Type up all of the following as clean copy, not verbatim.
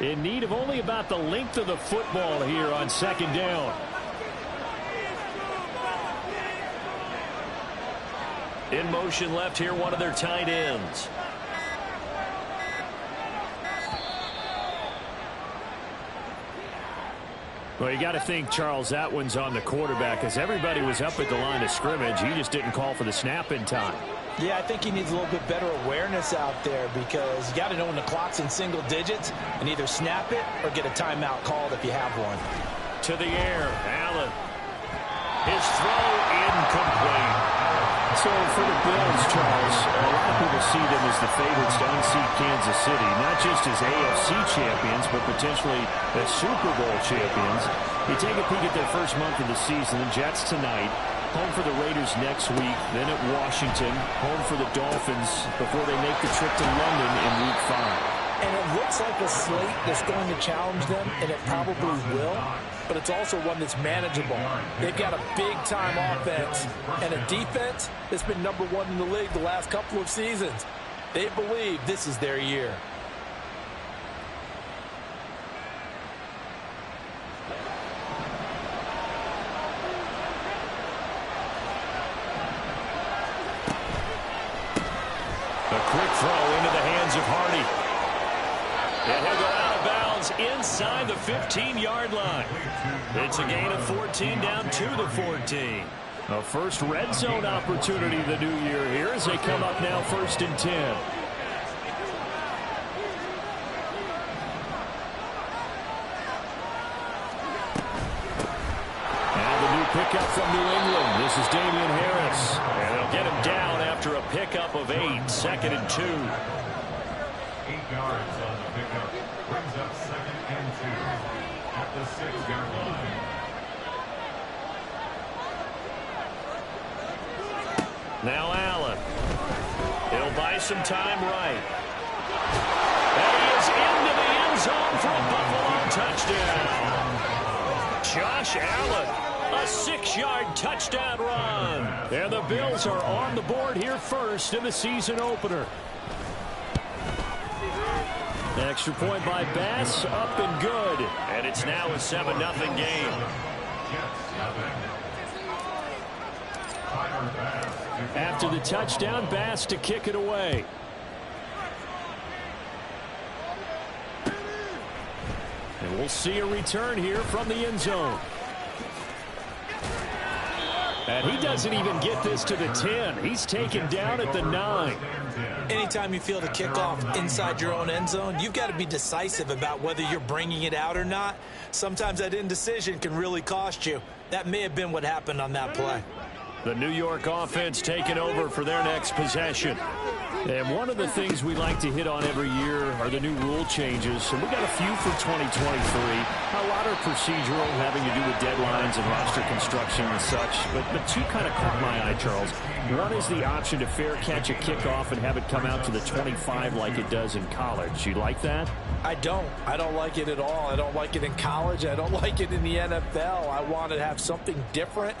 In need of only about the length of the football here on second down. In motion left here, one of their tight ends. Well, you got to think, Charles, that one's on the quarterback as everybody was up at the line of scrimmage. He just didn't call for the snap in time. Yeah, I think he needs a little bit better awareness out there because you got to know when the clock's in single digits and either snap it or get a timeout called if you have one. To the air, Allen. His throw incomplete. So for the Bills, Charles, a lot of people see them as the favorites to unseat Kansas City, not just as AFC champions, but potentially as Super Bowl champions. You take a peek at their first month of the season, the Jets tonight, home for the Raiders next week, then at Washington, home for the Dolphins before they make the trip to London in Week 5. And it looks like a slate that's going to challenge them, and it probably will, but it's also one that's manageable. They've got a big-time offense and a defense that's been number one in the league the last couple of seasons. They believe this is their year. A quick throw into the hands of Hardy. And he'll go out of bounds inside the 15-yard line. It's a gain of 14 down to the 14. A first red zone opportunity the new year here as they come up now 1st and 10. And the new pickup from New England. This is Damian Harris. And they'll get him down after a pickup of 8. 2nd and 2. 8 yards on the pickup. Brings up 2nd and 2 at the 6-yard line. Now Allen. He'll buy some time right. And he is into the end zone for a Buffalo touchdown. Josh Allen, a 6-yard touchdown run. And the Bills are on the board here first in the season opener. Extra point by Bass, up and good. And it's now a 7-0 game. After the touchdown, Bass to kick it away. And we'll see a return here from the end zone. And he doesn't even get this to the 10. He's taken down at the 9. Anytime you feel the kickoff inside your own end zone, you've got to be decisive about whether you're bringing it out or not. Sometimes that indecision can really cost you. That may have been what happened on that play. The New York offense taking over for their next possession. And one of the things we like to hit on every year are the new rule changes. And we got a few for 2023. A lot are procedural, having to do with deadlines and roster construction and such. But two kind of caught my eye, Charles. One is the option to fair catch a kickoff and have it come out to the 25 like it does in college. You like that? I don't. I don't like it at all. I don't like it in college. I don't like it in the NFL. I want to have something different.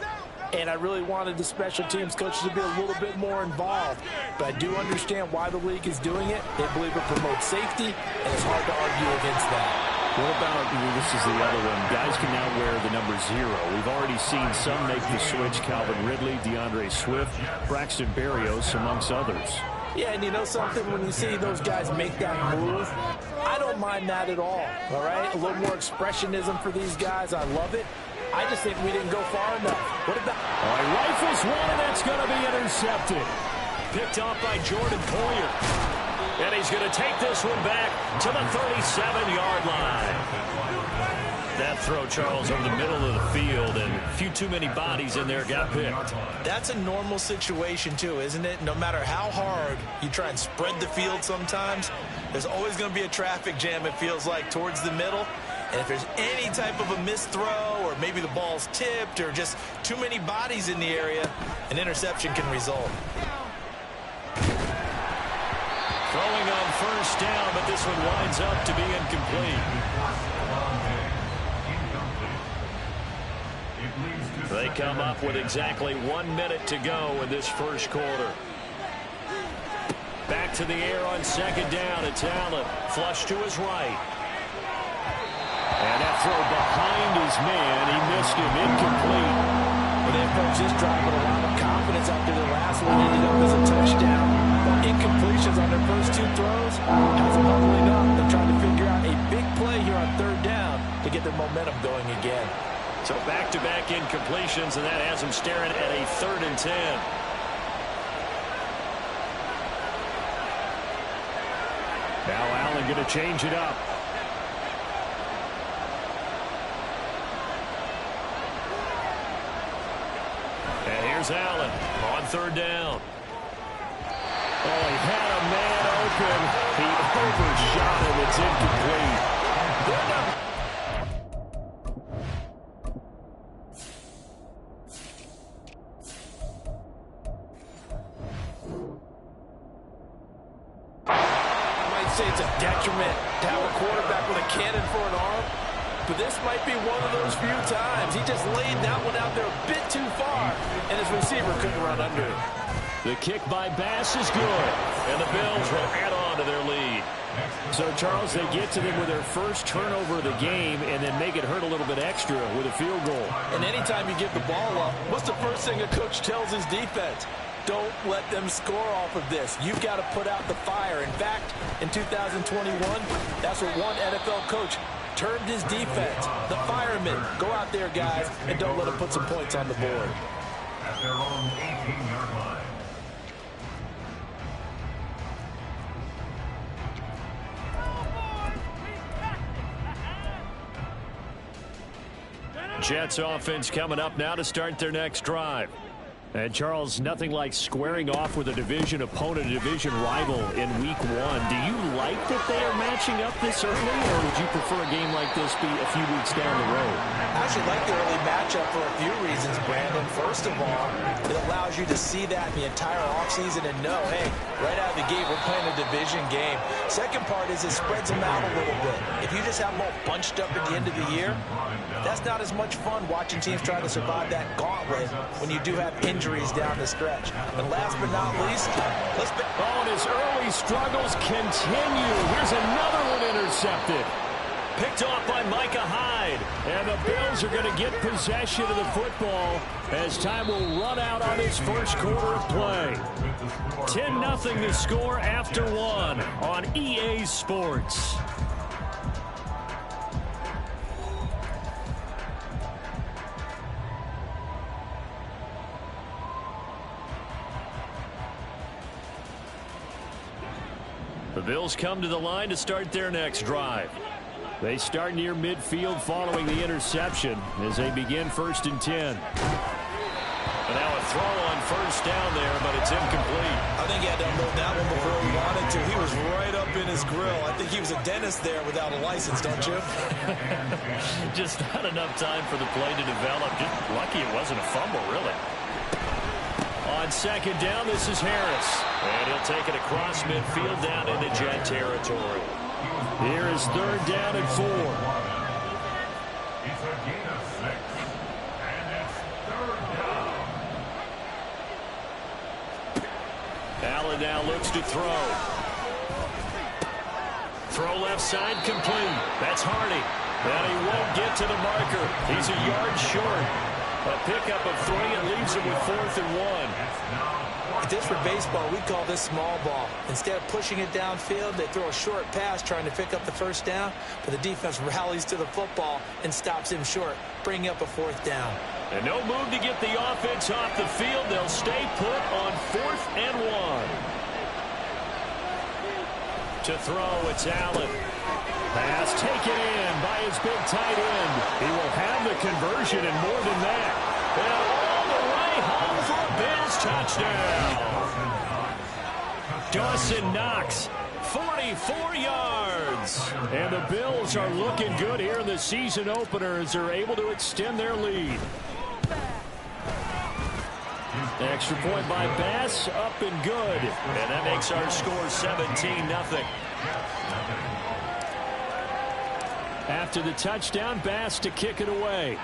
And I really wanted the special teams coaches to be a little bit more involved. But I do understand why the league is doing it. They believe it promotes safety, and it's hard to argue against that. What about, this is the other one, guys can now wear the number 0. We've already seen some make the switch, Calvin Ridley, DeAndre Swift, Braxton Berrios, amongst others. Yeah, and you know something? When you see those guys make that move, I don't mind that at all right? A little more expressionism for these guys. I love it. I just think we didn't go far enough. What about... All right, rifles one, and that's going to be intercepted. Picked off by Jordan Poyer. And he's going to take this one back to the 37-yard line. That throw, Charles, over the middle of the field, and a few too many bodies in there got picked. That's a normal situation, too, isn't it? No matter how hard you try and spread the field sometimes, there's always going to be a traffic jam, it feels like, towards the middle. And if there's any type of a missed throw or maybe the ball's tipped or just too many bodies in the area, an interception can result. Throwing on first down, but this one winds up to be incomplete. They come up with exactly 1 minute to go in this first quarter. Back to the air on second down. It's Allen. Flush to his right. throw behind his man. He missed him. Incomplete. Well, they approached this drive with a lot of confidence after the last one ended up as a touchdown. But incompletions on their first two throws has them huddling up and trying to figure out a big play here on third down to get their momentum going again. So back-to-back incompletions, and that has them staring at a 3rd and 10. Now Allen going to change it up. And here's Allen on 3rd down. Oh, he had a man open. He overshot him. It's incomplete. They're not. Say it's a detriment to have a quarterback with a cannon for an arm, but this might be one of those few times. He just laid that one out there a bit too far, and his receiver couldn't run under it. The kick by Bass is good, and the Bills will add on to their lead. So, Charles, they get to them with their first turnover of the game and then make it hurt a little bit extra with a field goal. And anytime you give the ball up, what's the first thing a coach tells his defense? Don't let them score off of this. You've got to put out the fire. In fact, in 2021, that's what one NFL coach termed his defense. The firemen. Go out there, guys, and don't let them put some points on the board. At their own 18-yard line. Jets offense coming up now to start their next drive. And, Charles, nothing like squaring off with a division opponent, a division rival in Week 1. Do you like that they are matching up this early, or would you prefer a game like this be a few weeks down the road? I actually like the early matchup for a few reasons, Brandon. First of all, it allows you to see that in the entire offseason and know, hey, right out of the gate, we're playing a division game. Second part is it spreads them out a little bit. If you just have them all bunched up at the end of the year, that's not as much fun watching teams try to survive that gauntlet when you do have injuries down the stretch. And last but not least, and his early struggles continue. Here's another one intercepted. Picked off by Micah Hyde. And the Bills are going to get possession of the football as time will run out on this first quarter of play. 10-0 the score after 1 on EA Sports. The Bills come to the line to start their next drive. They start near midfield following the interception as they begin 1st and 10. And now a throw on 1st down there, but it's incomplete. I think he had to unload that one before he wanted to. He was right up in his grill. I think he was a dentist there without a license, don't you? Just not enough time for the play to develop. Just lucky it wasn't a fumble, really. On 2nd down, this is Harris. And he'll take it across midfield down into Jet territory. Here is 3rd down and 4. It's a gain of 6. And it's 3rd down. Allen now looks to throw. Throw left side complete. That's Hardy. And he won't get to the marker. He's a yard short. A pickup of 3 and leaves him with 4th and 1. If this were baseball, we'd call this small ball. Instead of pushing it downfield, they throw a short pass trying to pick up the 1st down, but the defense rallies to the football and stops him short, bringing up a 4th down. And no move to get the offense off the field. They'll stay put on 4th and 1. To throw, it's Allen. Pass taken in by his big tight end. He will have the conversion and more than that. And all the way home for a Bills touchdown. Dawson Knox, 44 yards. And the Bills are looking good here in the season opener as they're able to extend their lead. Extra point by Bass, up and good. And that makes our score 17-0. After the touchdown, Bass to kick it away.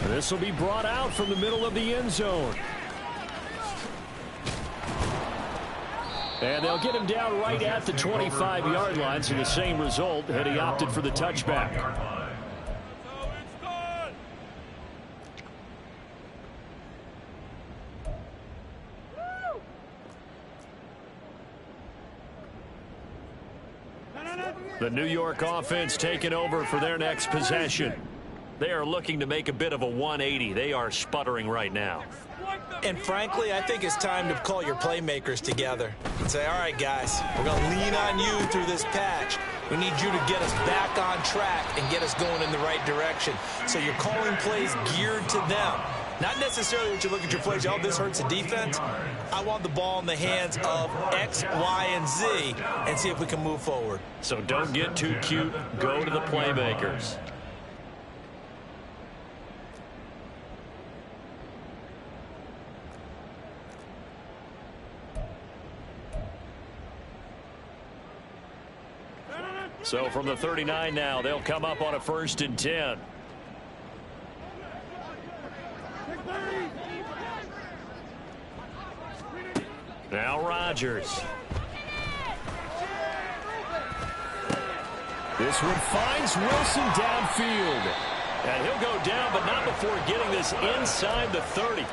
This will be brought out from the middle of the end zone. And they'll get him down right at the 25-yard line, so the same result had he opted for the touchback. The New York offense taking over for their next possession. They are looking to make a bit of a 180. They are sputtering right now. And frankly, I think it's time to call your playmakers together and say, all right, guys, we're going to lean on you through this patch. We need you to get us back on track and get us going in the right direction. So you're calling plays geared to them. Not necessarily that you look at your plays, oh, this hurts the defense. I want the ball in the hands of X, Y, and Z and see if we can move forward. So don't get too cute. Go to the playmakers. So from the 39 now, they'll come up on a 1st and 10. Now Rodgers. This one finds Wilson downfield. And he'll go down, but not before getting this inside the 30.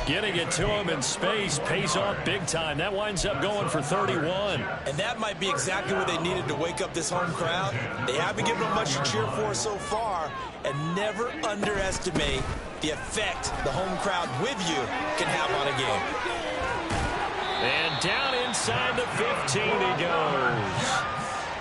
Getting it to him in space pays off big time. That winds up going for 31. And that might be exactly what they needed to wake up this home crowd. They haven't given them much to cheer for so far. And never underestimate the effect the home crowd with you can have on a game. And down inside the 15 he goes.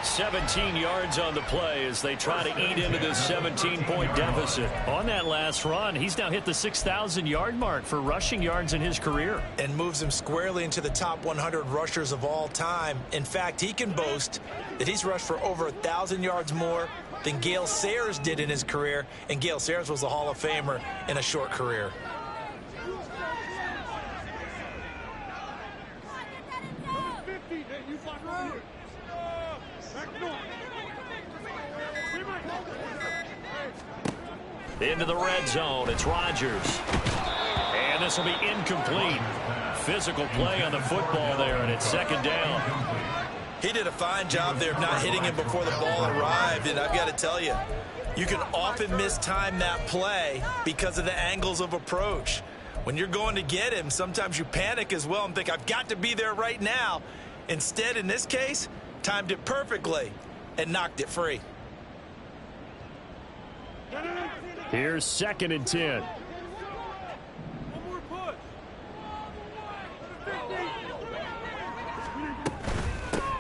17 yards on the play as they try to eat into this 17-point deficit. On that last run, he's now hit the 6,000-yard mark for rushing yards in his career. And moves him squarely into the top 100 rushers of all time. In fact, he can boast that he's rushed for over 1,000 yards more than Gale Sayers did in his career. And Gale Sayers was a Hall of Famer in a short career. Into the red zone, it's Rodgers. And this will be incomplete. Physical play on the football there, and it's 2nd down. He did a fine job there of not hitting him before the ball arrived, and I've got to tell you, you can often mistime that play because of the angles of approach. When you're going to get him, sometimes you panic as well and think, I've got to be there right now. Instead, in this case, timed it perfectly and knocked it free. Here's 2nd and 10.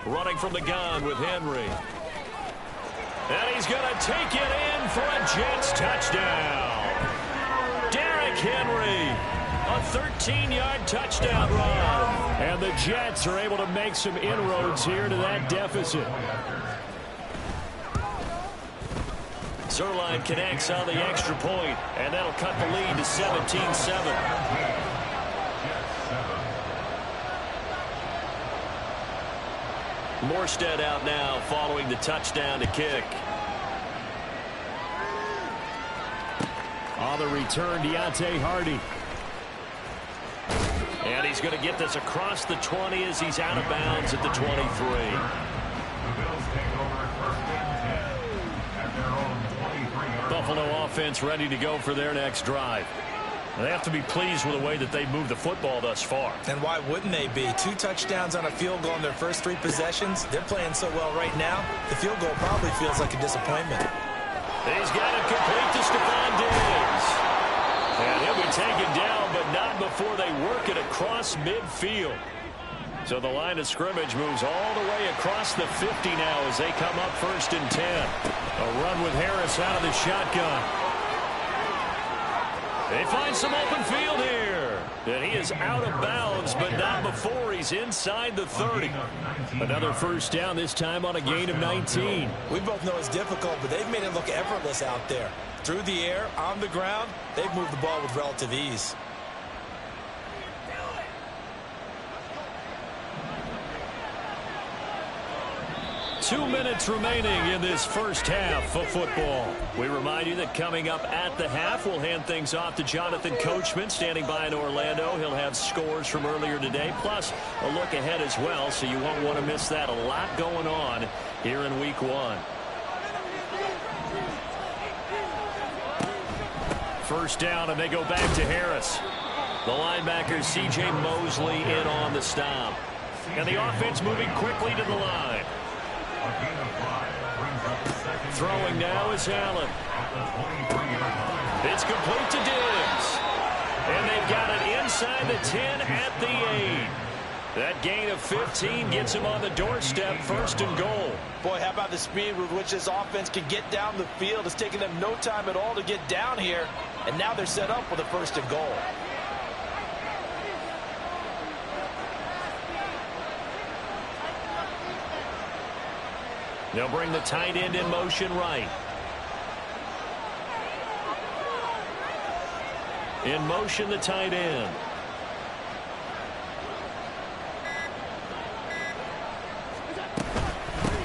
Running from the gun with Henry. And he's going to take it in for a Jets touchdown. Derrick Henry, a 13-yard touchdown run. And the Jets are able to make some inroads here to that deficit. Zerline connects on the extra point, and that'll cut the lead to 17-7. Morstead out now following the touchdown to kick. On the return, Deontay Hardy. And he's going to get this across the 20 as he's out of bounds at the 23. Buffalo offense ready to go for their next drive. They have to be pleased with the way that they've moved the football thus far. And why wouldn't they be? 2 touchdowns on a field goal in their first 3 possessions. They're playing so well right now, the field goal probably feels like a disappointment. He's got it complete to Stephon Diggs. And he'll be taken down, but not before they work it across midfield. So the line of scrimmage moves all the way across the 50 now as they come up 1st and 10. A run with Harris out of the shotgun. They find some open field here. And he is out of bounds, but not before he's inside the 30. Another 1st down, this time on a gain of 19. We both know it's difficult, but they've made it look effortless out there. Through the air, on the ground, they've moved the ball with relative ease. 2 minutes remaining in this first half of football. We remind you that coming up at the half, we'll hand things off to Jonathan Coachman standing by in Orlando. He'll have scores from earlier today, plus a look ahead as well, so you won't want to miss that. A lot going on here in week 1. First down, and they go back to Harris. The linebacker, C.J. Mosley, in on the stop. And the offense moving quickly to the line. Throwing now is Allen. It's complete to Diggs. And they've got it inside the 10 at the 8. That gain of 15 gets him on the doorstep, 1st and goal. Boy, how about the speed with which this offense can get down the field? It's taken them no time at all to get down here. And now they're set up with a 1st and goal. They'll bring the tight end in motion right. In motion, the tight end.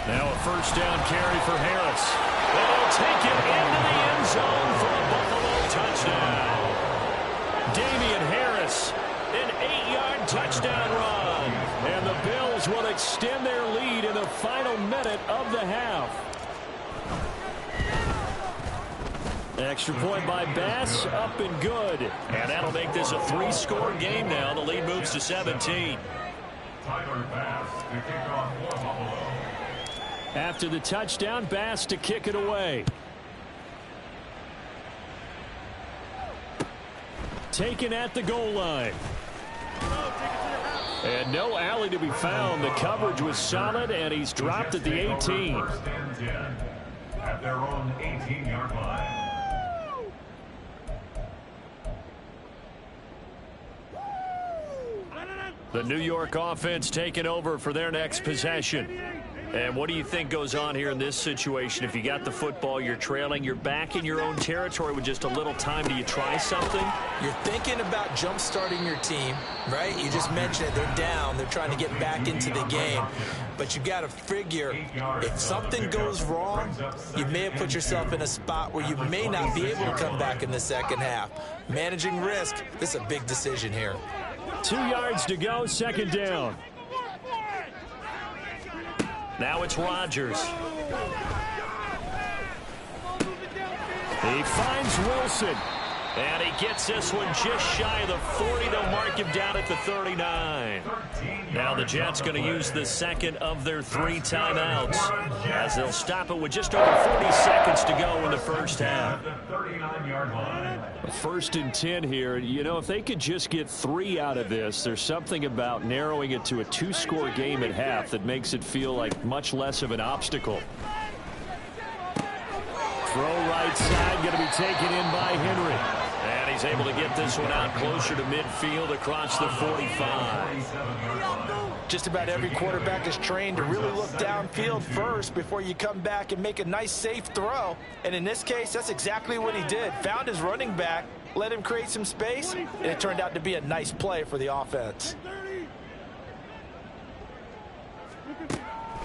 Now a 1st down carry for Harris. And he'll take it into the end zone for a Buffalo touchdown. Damian Harris, an 8-yard touchdown run. And the Bills will extend their lead in the final minute of the half. Extra point by Bass, up and good. And that'll make this a 3-score game now. The lead moves to 17. Tyler Bass to kick off for Buffalo. After the touchdown, Bass to kick it away. Taken at the goal line. And no alley to be found. The coverage was solid, and he's dropped at the 18. 1st and 10 at their own 18-yard line. The New York offense taking over for their next possession. And what do you think goes on here in this situation? If you got the football, you're trailing, you're back in your own territory with just a little time. Do you try something? You're thinking about jump-starting your team, right? You just mentioned it. They're down. They're trying to get back into the game. But you got to figure if something goes wrong, you may have put yourself in a spot where you may not be able to come back in the second half. Managing risk, this is a big decision here. 2 yards to go, 2nd down. Now it's Rodgers. He finds Wilson. And he gets this one just shy of the 40. They'll mark him down at the 39. Now the Jets going to use the 2nd of their 3 timeouts, as they'll stop it with just over 40 seconds to go in the first half. 1st and 10 here. You know, if they could just get 3 out of this, there's something about narrowing it to a 2-score game at half that makes it feel like much less of an obstacle. Throw right side, going to be taken in by Henry. And he's able to get this one out closer to midfield across the 45. Just about every quarterback is trained to really look downfield first before you come back and make a nice, safe throw. And in this case, that's exactly what he did. Found his running back, let him create some space, and it turned out to be a nice play for the offense.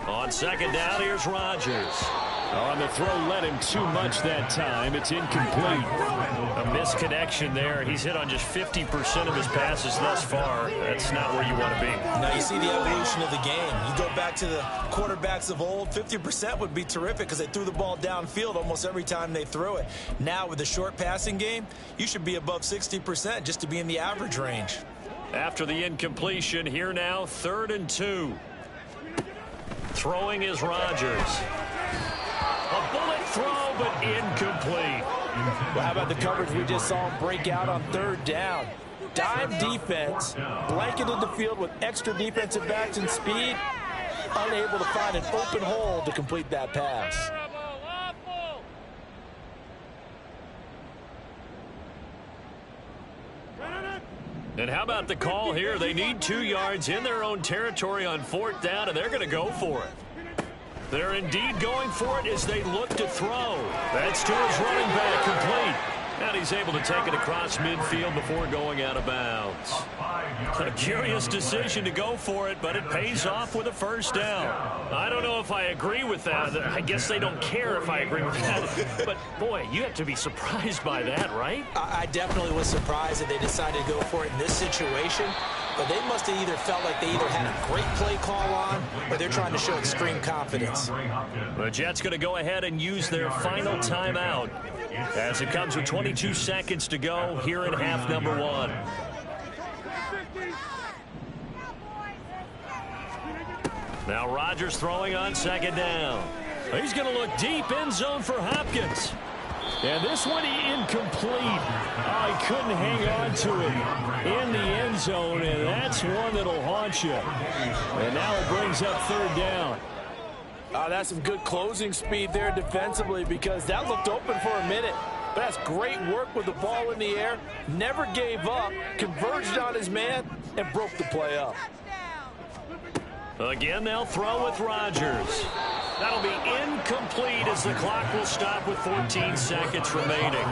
On 2nd down, here's Rodgers. On the throw, led him too much that time. It's incomplete. A misconnection there. He's hit on just 50% of his passes thus far. That's not where you want to be. Now you see the evolution of the game. You go back to the quarterbacks of old, 50% would be terrific because they threw the ball downfield almost every time they threw it. Now with the short passing game, you should be above 60% just to be in the average range. After the incompletion, here now, 3rd and 2. Throwing is Rodgers. A bullet throw, but incomplete. Well, how about the coverage we just saw him break out on 3rd down? Dime defense, blanketed the field with extra defensive backs and speed, unable to find an open hole to complete that pass. And how about the call here? They need 2 yards in their own territory on 4th down, and they're going to go for it. They're indeed going for it as they look to throw. That's to his running back, complete. And he's able to take it across midfield before going out of bounds. A curious decision to go for it, but it pays off with a first down. I don't know if I agree with that. I guess they don't care if I agree with that. But, boy, you have to be surprised by that, right? I definitely was surprised that they decided to go for it in this situation. But they must have either felt like they either had a great play call on or they're trying to show extreme confidence. The Jets going to go ahead and use their final timeout as it comes with 22 seconds to go here in half number one. Now Rodgers throwing on second down. He's going to look deep end zone for Hopkins. And this one incomplete. Oh, he couldn't hang on to it in the end zone, and that's one that'll haunt you. And now it brings up third down. That's some good closing speed there defensively because that looked open for a minute. But that's great work with the ball in the air. Never gave up, converged on his man, and broke the play up. Again, they'll throw with Rodgers. That'll be incomplete as the clock will stop with 14 seconds remaining.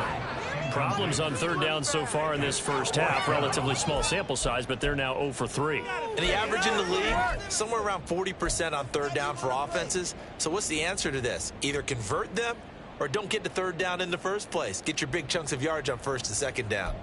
Problems on third down so far in this first half. Relatively small sample size, but they're now 0 for 3. And the average in the league, somewhere around 40% on third down for offenses. So what's the answer to this? Either convert them or don't get to third down in the first place. Get your big chunks of yards on first and second down.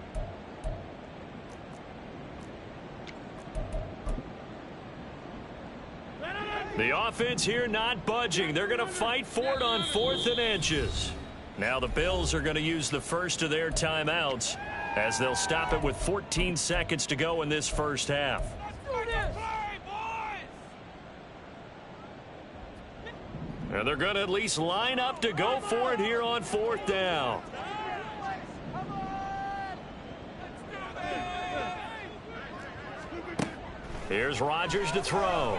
The offense here not budging. They're going to fight for it on 4th and inches. Now the Bills are going to use the first of their timeouts as they'll stop it with 14 seconds to go in this first half. And they're going to at least line up to go for it here on 4th down. Here's Rodgers to throw.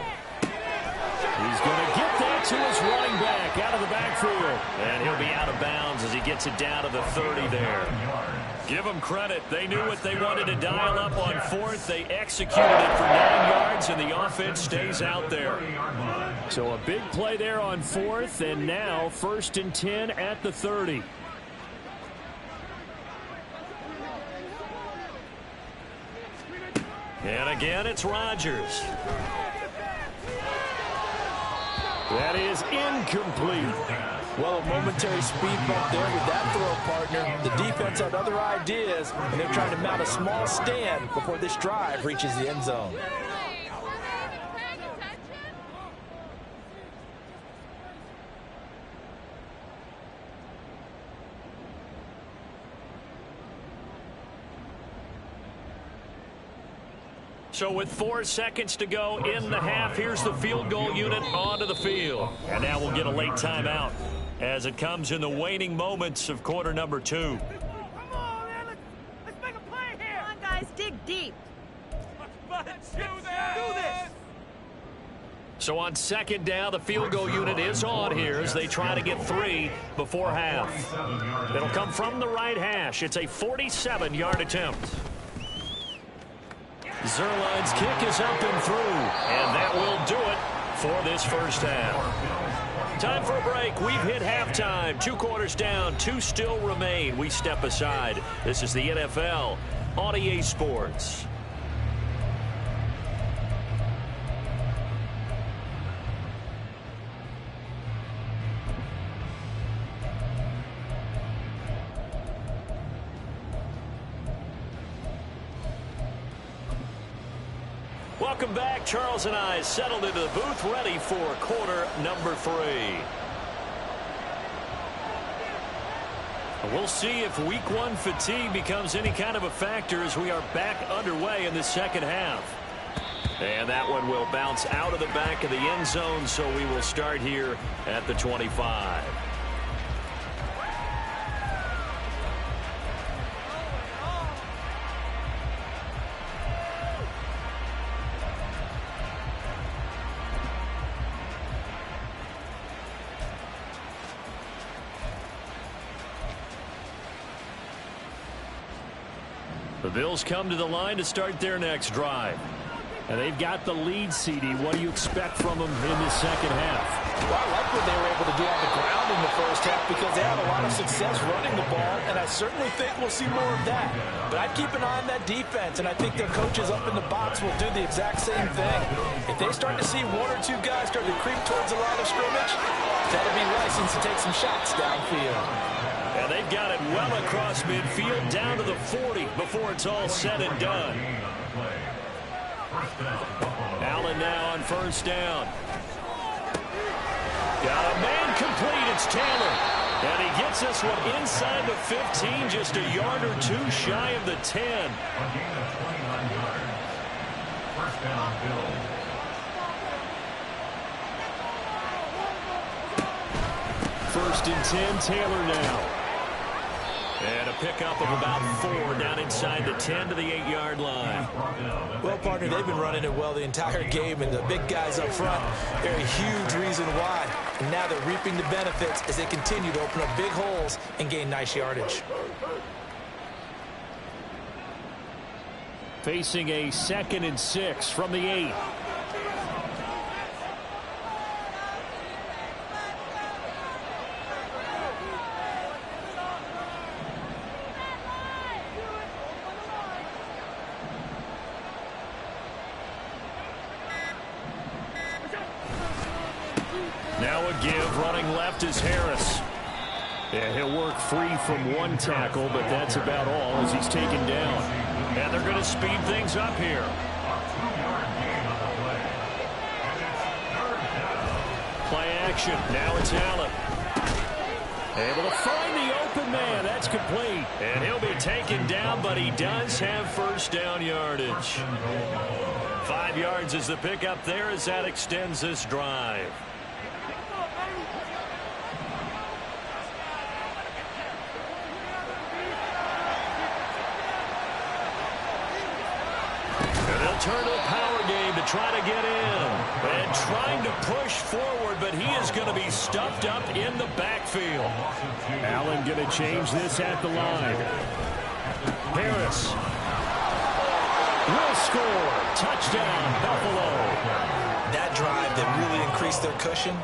He's going to get that to his running back out of the backfield. And he'll be out of bounds as he gets it down to the 30 there. Give them credit. They knew what they wanted to dial up on 4th. They executed it for 9 yards, and the offense stays out there. So a big play there on 4th, and now 1st and 10 at the 30. And again, it's Rodgers. That is incomplete. Well, a momentary speed bump there with that throw, partner. The defense had other ideas, and they're trying to mount a small stand before this drive reaches the end zone. So with 4 seconds to go in the half, here's the field goal unit onto the field. And now we'll get a late timeout as it comes in the waning moments of quarter number 2. Come on, man. Let's make a play here. Come on, guys. Dig deep. Let's do this. So on second down, the field goal unit is on here as they try to get 3 before half. It'll come from the right hash. It's a 47-yard attempt. Zerline's kick is up and through, and that will do it for this first half. Time for a break. We've hit halftime. 2 quarters down, 2 still remain. We step aside. This is the NFL on EA Sports. Welcome back. Charles and I settled into the booth ready for quarter number 3. We'll see if week 1 fatigue becomes any kind of a factor as we are back underway in the second half. And that one will bounce out of the back of the end zone, so we will start here at the 25. The Bills come to the line to start their next drive. And they've got the lead, CD. What do you expect from them in the second half? Well, I like what they were able to do on the ground in the first half because they had a lot of success running the ball, and I certainly think we'll see more of that. But I'd keep an eye on that defense, and I think their coaches up in the box will do the exact same thing. If they start to see one or two guys start to creep towards the line of scrimmage, that'll be license to take some shots downfield. And they've got it well across midfield down to the 40 before it's all said and done. Allen now on first down. Got a man complete. It's Taylor. And he gets this one inside the 15, just a yard or two shy of the 10. A gain of 29 yards. First down, Bills. First and 10, Taylor now. And a pickup of about 4 down inside the 10 to the 8-yard line. Well, partner, they've been running it well the entire game, and the big guys up front, they're a huge reason why. And now they're reaping the benefits as they continue to open up big holes and gain nice yardage. Facing a 2nd and 6 from the 8. Now a give, running left is Harris. Yeah, he'll work free from one tackle, but that's about all as he's taken down. And they're going to speed things up here. Play action. Now it's Allen. Able to find the open man. That's complete. And he'll be taken down, but he does have first down yardage. 5 yards is the pickup there as that extends this drive. Turn to a power game to try to get in. And trying to push forward, but he is going to be stuffed up in the backfield. Allen going to change this at the line. Harris will score. Touchdown, Buffalo. That drive that really increased their cushion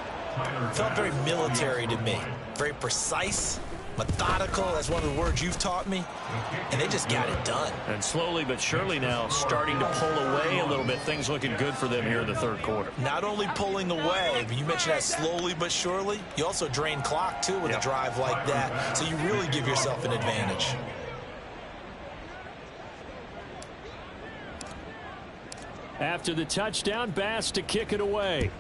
felt very military to me. Very precise, methodical, that's one of the words you've taught me, and they just got it done. And slowly but surely now starting to pull away a little bit. Things looking good for them here in the third quarter. Not only pulling away, but you mentioned that slowly but surely. You also drain clock, too, with a drive like that, so you really give yourself an advantage. After the touchdown, Bass to kick it away.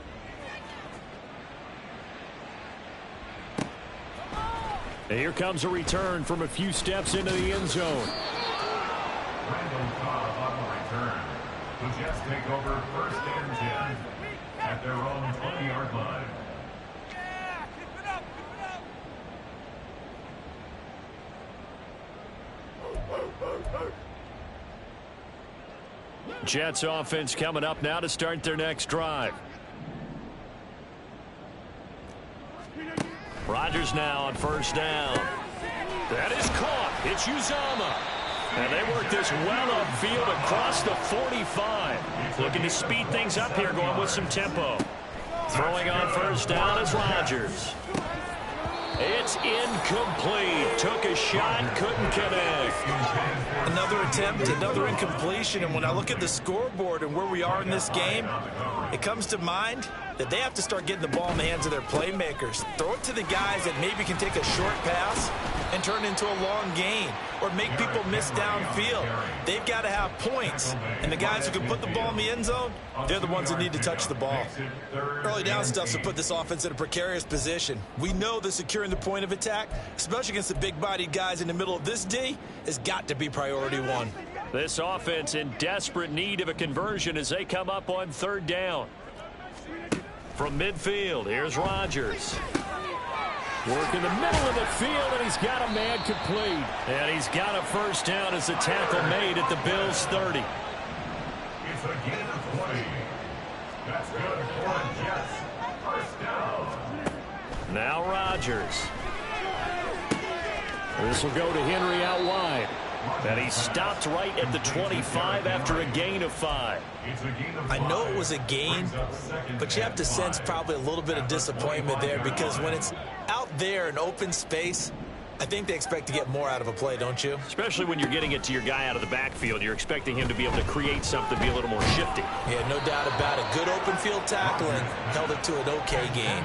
And here comes a return from a few steps into the end zone. Randall Cobb on the return. The Jets take over first and 10 at their own 20-yard line. Jets offense coming up now to start their next drive. Rodgers now on first down. That is caught. It's Uzama. And they work this well upfield across the 45. Looking to speed things up here, going with some tempo. Throwing on first down is Rodgers. It's incomplete. Took a shot, couldn't connect. Another attempt, another incompletion, and when I look at the scoreboard and where we are in this game, it comes to mind that they have to start getting the ball in the hands of their playmakers. Throw it to the guys that maybe can take a short pass and turn it into a long gain or make people miss downfield. They've got to have points, and the guys who can put the ball in the end zone, they're the ones that need to touch the ball. Early down stuff to put this offense in a precarious position. We know that securing the point of attack, especially against the big-bodied guys in the middle of this D, has got to be priority one. This offense in desperate need of a conversion as they come up on third down. From midfield, here's Rodgers. Work in the middle of the field, and he's got a man complete. And he's got a first down as the tackle made at the Bills' 30. It's a gain of 20. That's good for the Jets. First down. Now Rodgers. This will go to Henry out wide. And he stopped right at the 25 after a gain of 5. I know it was a gain, but you have to sense probably a little bit of disappointment there, because when it's out there in open space, I think they expect to get more out of a play, don't you? Especially when you're getting it to your guy out of the backfield. You're expecting him to be able to create something, be a little more shifty. Yeah, no doubt about it. Good open field tackle and held it to an okay gain.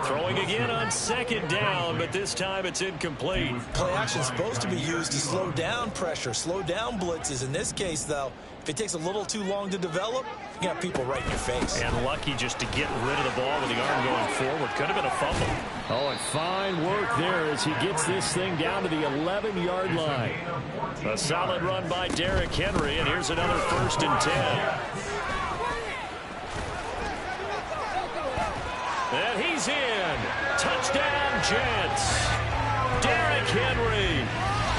Throwing again on 2nd down, but this time it's incomplete. Play action is supposed to be used to slow down pressure, slow down blitzes. In this case, though, if it takes a little too long to develop, you got people right in your face. And lucky just to get rid of the ball with the arm going forward. Could have been a fumble. Oh, and fine work there as he gets this thing down to the 11-yard line. A solid run by Derrick Henry, and here's another 1st and 10. And he's in. Touchdown, Jets. Derrick Henry.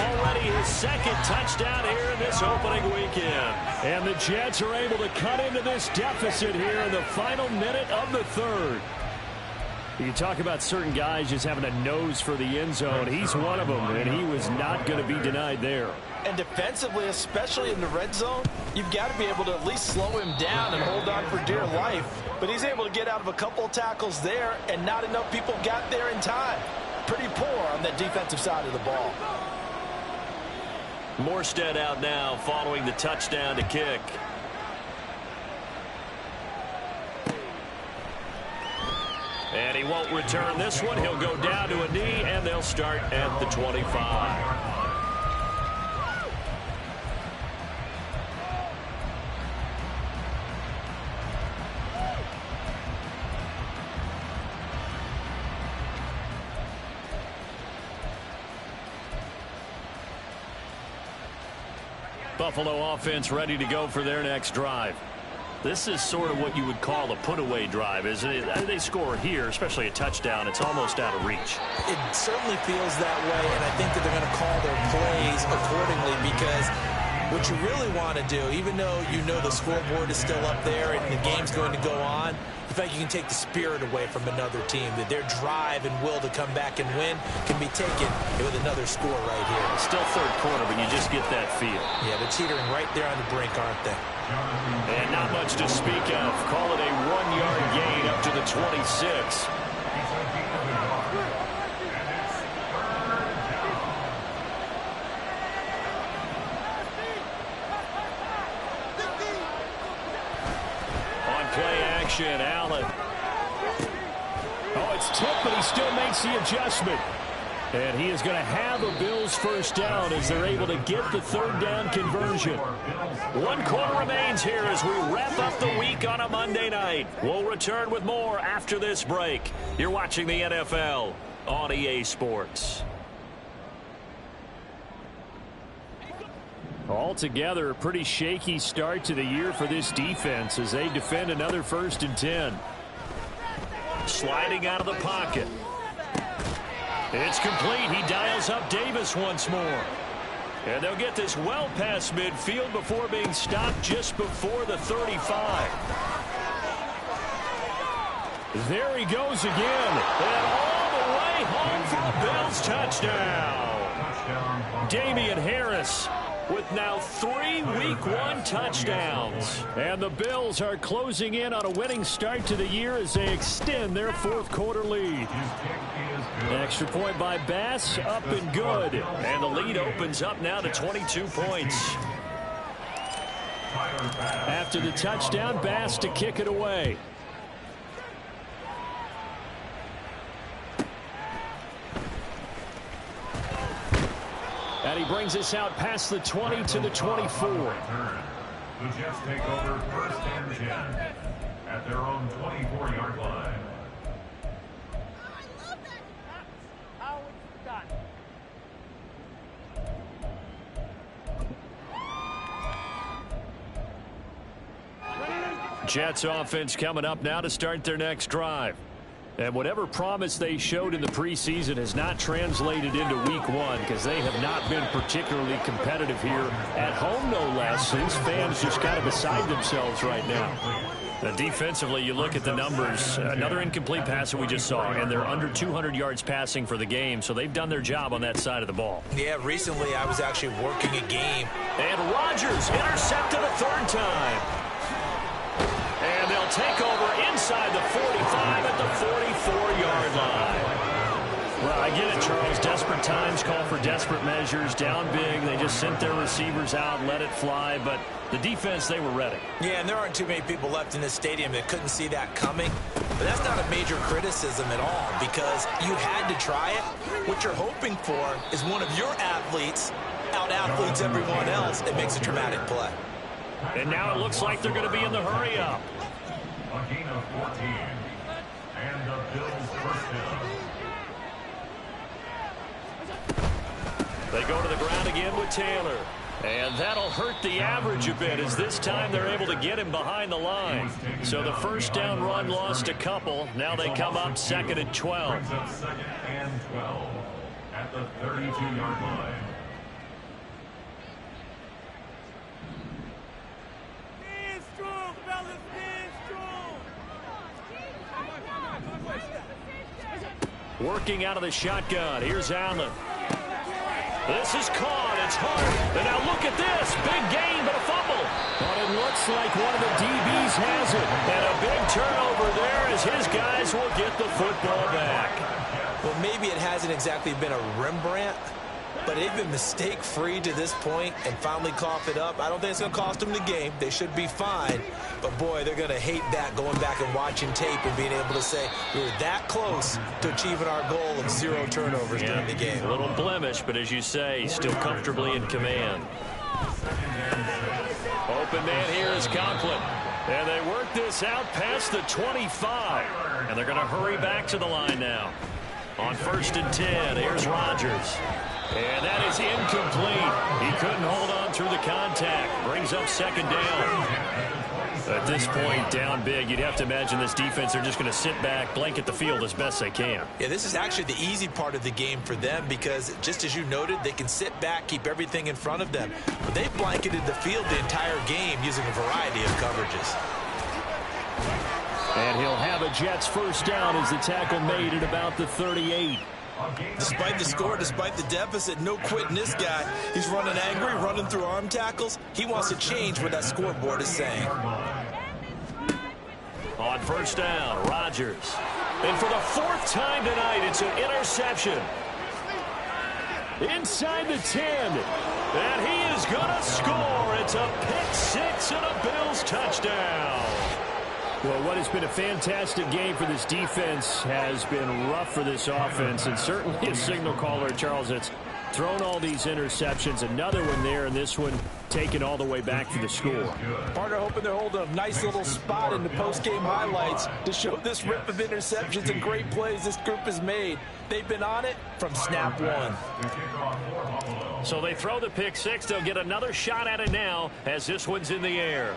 Already his 2nd touchdown here in this opening weekend. And the Jets are able to cut into this deficit here in the final minute of the 3rd. You talk about certain guys just having a nose for the end zone. He's one of them, and he was not going to be denied there. And defensively, especially in the red zone, you've got to be able to at least slow him down and hold on for dear life. But he's able to get out of a couple of tackles there, and not enough people got there in time. Pretty poor on that defensive side of the ball. Morstead out now following the touchdown to kick. And he won't return this one. He'll go down to a knee, and they'll start at the 25. Buffalo offense ready to go for their next drive. This is sort of what you would call a put-away drive, isn't it? They score here, especially a touchdown. It's almost out of reach. It certainly feels that way, and I think that they're going to call their plays accordingly, because what you really want to do, even though you know the scoreboard is still up there and the game's going to go on, the fact you can take the spirit away from another team, that their drive and will to come back and win can be taken with another score right here. Still 3rd quarter, but you just get that feel. Yeah, they're teetering right there on the brink, aren't they? And not much to speak of. Call it a 1-yard gain up to the 26. Allen. Oh, it's tipped, but he still makes the adjustment. And he is going to have a Bills 1st down as they're able to get the 3rd down conversion. 1 quarter remains here as we wrap up the week on a Monday night. We'll return with more after this break. You're watching the NFL on EA Sports. Altogether, a pretty shaky start to the year for this defense as they defend another 1st and 10. Sliding out of the pocket. It's complete. He dials up Davis once more. And they'll get this well past midfield before being stopped just before the 35. There he goes again. And all the way home for a Bills touchdown. Damian Harris with now 3 Week 1 touchdowns. And the Bills are closing in on a winning start to the year as they extend their 4th quarter lead. Extra point by Bass, up and good. And the lead opens up now to 22 points. After the touchdown, Bass to kick it away. And he brings us out past the 20 to the 24. The Jets take over 1st and 10 at their own 24-yard line. Jets offense coming up now to start their next drive. And whatever promise they showed in the preseason has not translated into Week 1 because they have not been particularly competitive here at home, no less. These fans just kind of beside themselves right now. Defensively, you look at the numbers. Another incomplete pass that we just saw, and they're under 200 yards passing for the game, so they've done their job on that side of the ball. Yeah, recently I was actually working a game. And Rodgers intercepted a third time. And they'll take over inside the 45 at the 44-yard line. Well, I get it, Charles. Desperate times call for desperate measures. Down big, they just sent their receivers out, let it fly, but the defense, they were ready. Yeah, and there aren't too many people left in this stadium that couldn't see that coming. But that's not a major criticism at all because you had to try it. What you're hoping for is one of your athletes out-athletes everyone else and makes a dramatic play. And now it looks like they're going to be in the hurry-up. A gain of 14. And the Bills first down. They go to the ground again with Taylor. And that'll hurt the average a bit as this time they're able to get him behind the line. So the first down run lost a couple. Now they come up 2nd and 12. Brings up 2nd and 12 at the 32-yard line. Stand strong, fellas, stand strong. Working out of the shotgun. Here's Allen. This is caught. It's hard. And now look at this. Big gain, but a fumble. But it looks like one of the DBs has it. And a big turnover there as his guys will get the football back. Well, maybe it hasn't exactly been a Rembrandt, but they've been mistake-free to this point and finally cough it up. I don't think it's going to cost them the game. They should be fine. But, boy, they're going to hate that going back and watching tape and being able to say we were that close to achieving our goal of 0 turnovers during the game. A little blemish, but as you say, still comfortably in command. Open man here is Conklin. And they work this out past the 25. And they're going to hurry back to the line now. On 1st and 10, here's Rodgers. And that is incomplete. He couldn't hold on through the contact. Brings up 2nd down. At this point, down big, you'd have to imagine this defense, they're just going to sit back, blanket the field as best they can. Yeah, this is actually the easy part of the game for them because, just as you noted, they can sit back, keep everything in front of them. But they've blanketed the field the entire game using a variety of coverages. And he'll have a Jets first down as the tackle made at about the 38. Despite the score, despite the deficit, no quitting this guy. He's running angry, running through arm tackles. He wants to change what that scoreboard is saying. On 1st down, Rodgers. And for the 4th time tonight, it's an interception. Inside the 10. And he is going to score. It's a pick 6 and a Bills touchdown. Well, what has been a fantastic game for this defense has been rough for this offense, and certainly a signal caller, Charles, that's thrown all these interceptions. Another one there, and this one taken all the way back for the score. Partner hoping they're holding a nice little spot in the post-game highlights to show this rip of interceptions and great plays this group has made. They've been on it from snap one. So they throw the pick 6. They'll get another shot at it now as this one's in the air.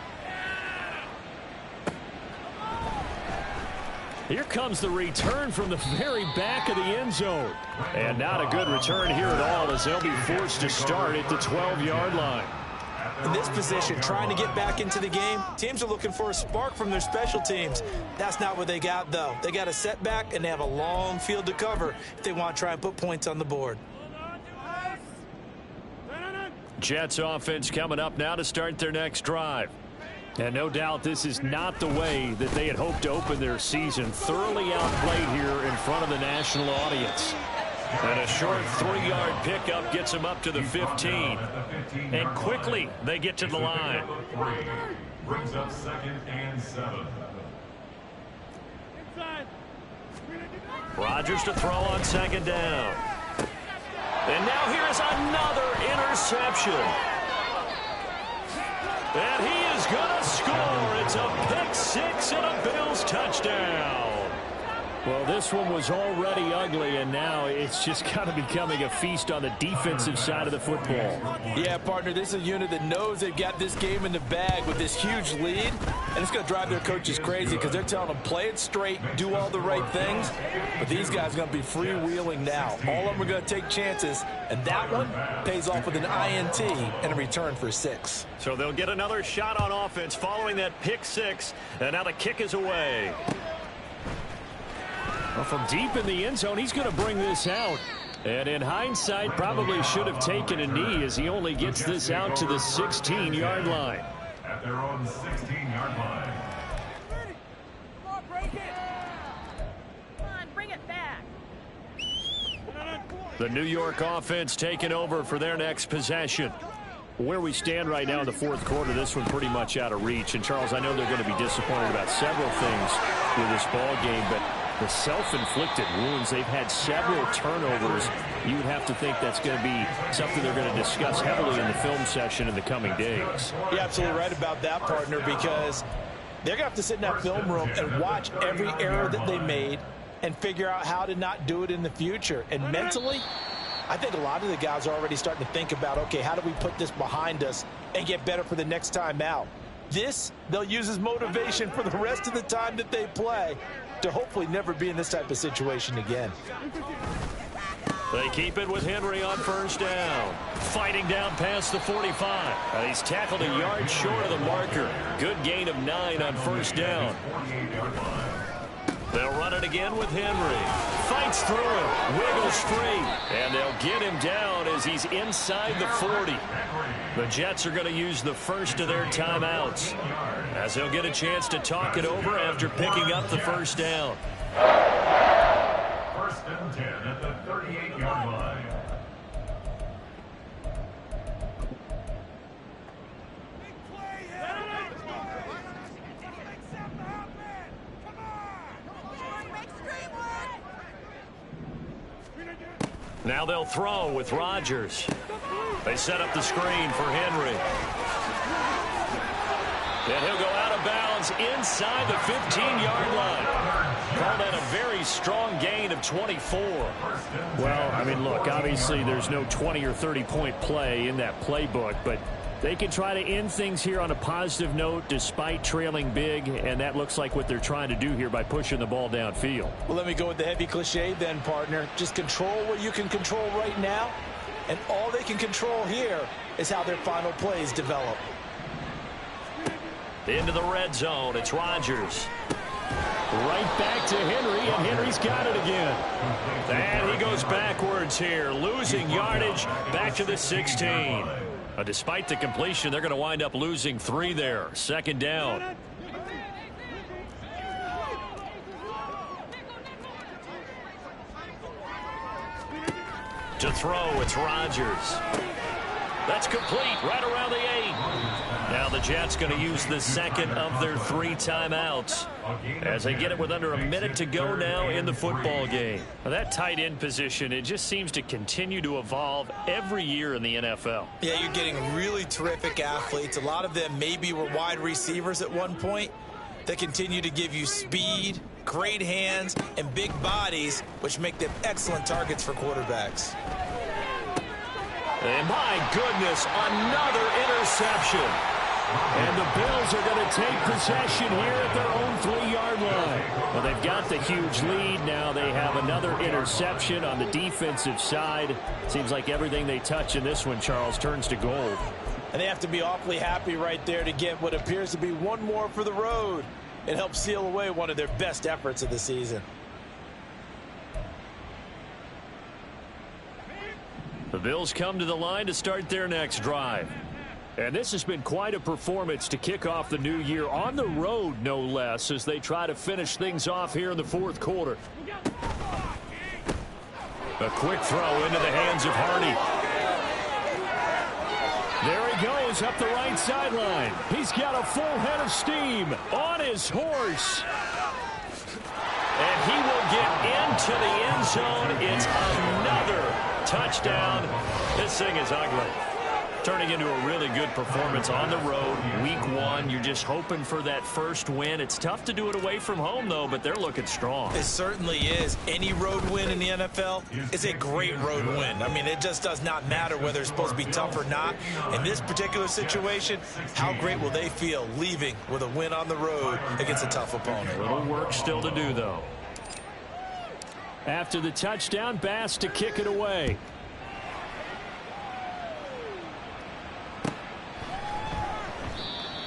Here comes the return from the very back of the end zone. And not a good return here at all as they'll be forced to start at the 12-yard line. In this position, trying to get back into the game, teams are looking for a spark from their special teams. That's not what they got, though. They got a setback, and they have a long field to cover if they want to try and put points on the board. Jets offense coming up now to start their next drive. And no doubt this is not the way that they had hoped to open their season. Thoroughly outplayed here in front of the national audience. And a short 3-yard pickup gets them up to the 15. And quickly they get to the line. Brings up 2nd and 7. Rodgers to throw on 2nd down. And now here is another interception. And he is going to score. It's a pick 6 and a Bills touchdown. Well, this one was already ugly, and now it's just kind of becoming a feast on the defensive side of the football. Yeah, partner, this is a unit that knows they've got this game in the bag with this huge lead, and it's going to drive their coaches crazy because they're telling them play it straight, do all the right things, but these guys are going to be freewheeling now. All of them are going to take chances, and that one pays off with an INT and a return for 6. So they'll get another shot on offense following that pick 6, and now the kick is away. Well, from deep in the end zone, he's going to bring this out. And in hindsight, probably should have taken a knee as he only gets this out to the 16-yard line. At their own 16-yard line. Come on, break it. Come on, bring it back. The New York offense taking over for their next possession. Where we stand right now in the fourth quarter, this one pretty much out of reach. And, Charles, I know they're going to be disappointed about several things with this ball game, but the self-inflicted wounds, they've had several turnovers. You would have to think that's going to be something they're going to discuss heavily in the film session in the coming days. You're absolutely right about that, partner, because they're going to have to sit in that film room and watch every error that they made and figure out how to not do it in the future. And mentally, I think a lot of the guys are already starting to think about, okay, how do we put this behind us and get better for the next time out? This, they'll use as motivation for the rest of the time that they play to hopefully never be in this type of situation again. They keep it with Henry on first down. Fighting down past the 45. And he's tackled a yard short of the marker. Good gain of 9 on first down. They'll run it again with Henry. Fights through it. Wiggles free. And they'll get him down as he's inside the 40. The Jets are going to use the first of their timeouts, as they'll get a chance to talk it over after picking up the first down. First and 10 at the 38-yard line. Now they'll throw with Rodgers. They set up the screen for Henry. And he'll go out of bounds inside the 15-yard line. Call that a very strong gain of 24. Well, I mean, look, obviously there's no 20 or 30-point play in that playbook, but they can try to end things here on a positive note despite trailing big, and that looks like what they're trying to do here by pushing the ball downfield. Well, let me go with the heavy cliche then, partner. Just control what you can control right now, and all they can control here is how their final plays develop. Into the red zone, it's Rodgers. Right back to Henry, and Henry's got it again. And he goes backwards here, losing yardage back to the 16. Despite the completion, they're going to wind up losing 3 there. Second down. To throw, it's Rodgers. That's complete right around the 8. Now the Jets going to use the second of their 3 timeouts as they get it with under a minute to go now in the football game. Now that tight end position, it just seems to continue to evolve every year in the NFL. Yeah, you're getting really terrific athletes. A lot of them maybe were wide receivers at one point that continue to give you speed, great hands, and big bodies, which make them excellent targets for quarterbacks. And my goodness, another interception. And the Bills are going to take possession here at their own 3-yard line. Well, they've got the huge lead. Now they have another interception on the defensive side. Seems like everything they touch in this one, Charles, turns to gold. And they have to be awfully happy right there to get what appears to be one more for the road. It helps seal away one of their best efforts of the season. The Bills come to the line to start their next drive. And this has been quite a performance to kick off the new year on the road, no less, as they try to finish things off here in the fourth quarter. A quick throw into the hands of Hardy. There he goes up the right sideline. He's got a full head of steam on his horse. And he will get into the end zone. It's another touchdown. This thing is ugly. Turning into a really good performance on the road. Week 1, you're just hoping for that first win. It's tough to do it away from home, though, but they're looking strong. It certainly is. Any road win in the NFL is a great road win. I mean, it just does not matter whether it's supposed to be tough or not. In this particular situation, how great will they feel leaving with a win on the road against a tough opponent? A little work still to do, though. After the touchdown, Bass to kick it away.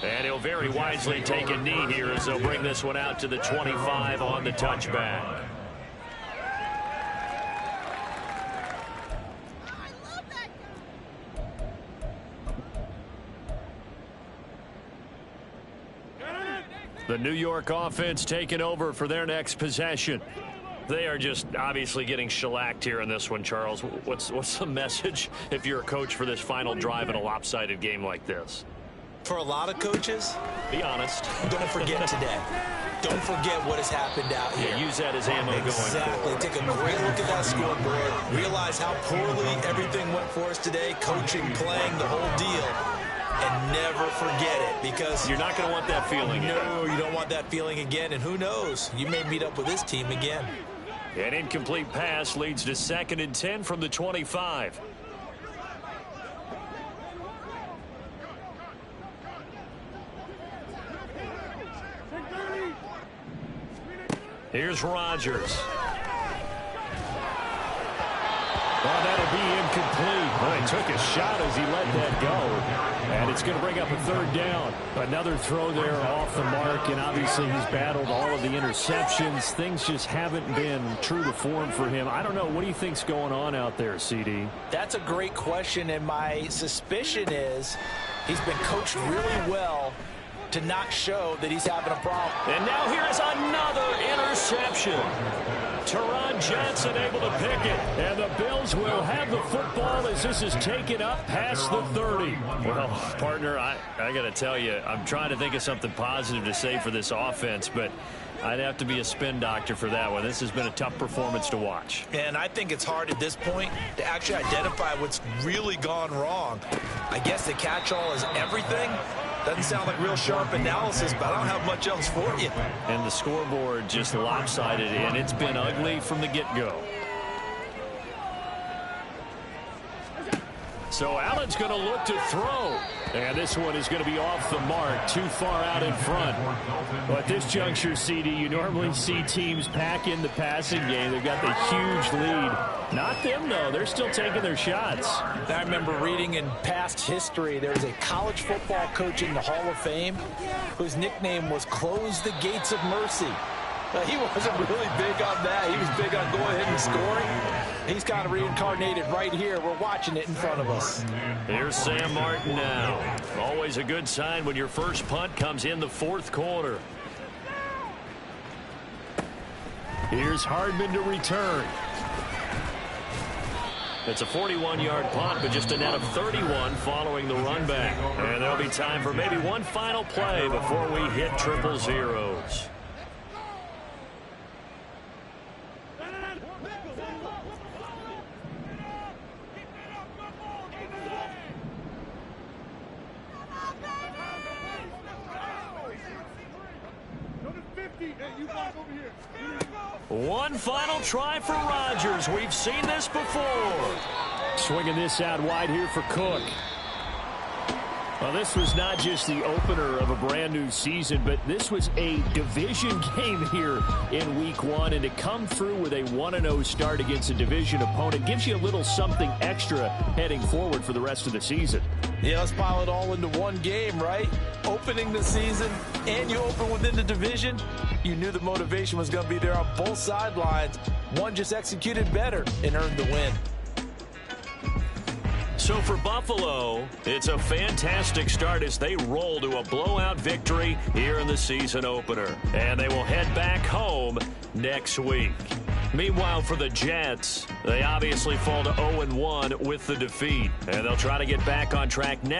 And he'll very wisely take a knee here as they'll bring this one out to the 25 on the touchback. The New York offense taking over for their next possession. They are just obviously getting shellacked here in this one, Charles. What's the message if you're a coach for this final drive in a lopsided game like this? For a lot of coaches, be honest. Don't forget today. Don't forget what has happened out here. Yeah, use that as ammo going forward. Exactly. Take a great look at that scoreboard. Realize how poorly everything went for us today. Coaching, playing, the whole deal. And never forget it, because you're not going to want that feeling again. No, you don't want that feeling again. And who knows? You may meet up with this team again. An incomplete pass leads to 2nd and 10 from the 25. Here's Rodgers. Well, that'll be incomplete. Well, he took a shot as he let that go. And it's going to bring up a 3rd down. Another throw there off the mark, and obviously he's battled all of the interceptions. Things just haven't been true to form for him. I don't know. What do you think's going on out there, CD? That's a great question, and my suspicion is he's been coached really well to not show that he's having a problem. And now here is another interception. Teron Johnson able to pick it. And the Bills will have the football as this is taken up past the 30. Well, partner, I got to tell you, I'm trying to think of something positive to say for this offense, but I'd have to be a spin doctor for that one. This has been a tough performance to watch. And I think it's hard at this point to actually identify what's really gone wrong. I guess the catch-all is everything. Doesn't sound like real sharp analysis, but I don't have much else for you. And the scoreboard just lopsided, and it's been ugly from the get-go. So Allen's going to look to throw. And this one is going to be off the mark, too far out in front. Well, at this juncture, CD, you normally see teams pack in the passing game. They've got the huge lead. Not them, though. They're still taking their shots. I remember reading in past history, there was a college football coach in the Hall of Fame whose nickname was Close the Gates of Mercy. He wasn't really big on that. He was big on going ahead and scoring. He's kind of reincarnated right here. We're watching it in front of us. Here's Sam Martin now. Always a good sign when your first punt comes in the 4th quarter. Here's Hardman to return. It's a 41-yard punt, but just a net of 31 following the run back. And there'll be time for maybe one final play before we hit triple zeros. One final try for Rodgers. We've seen this before. Swinging this out wide here for Cook. Well, this was not just the opener of a brand new season, but this was a division game here in week 1. And to come through with a 1-0 start against a division opponent gives you a little something extra heading forward for the rest of the season. Yeah, let's pile it all into one game, right? Opening the season, and you open within the division. You knew the motivation was going to be there on both sidelines. One just executed better and earned the win. So for Buffalo, it's a fantastic start as they roll to a blowout victory here in the season opener. And they will head back home next week. Meanwhile, for the Jets, they obviously fall to 0-1 with the defeat. And they'll try to get back on track next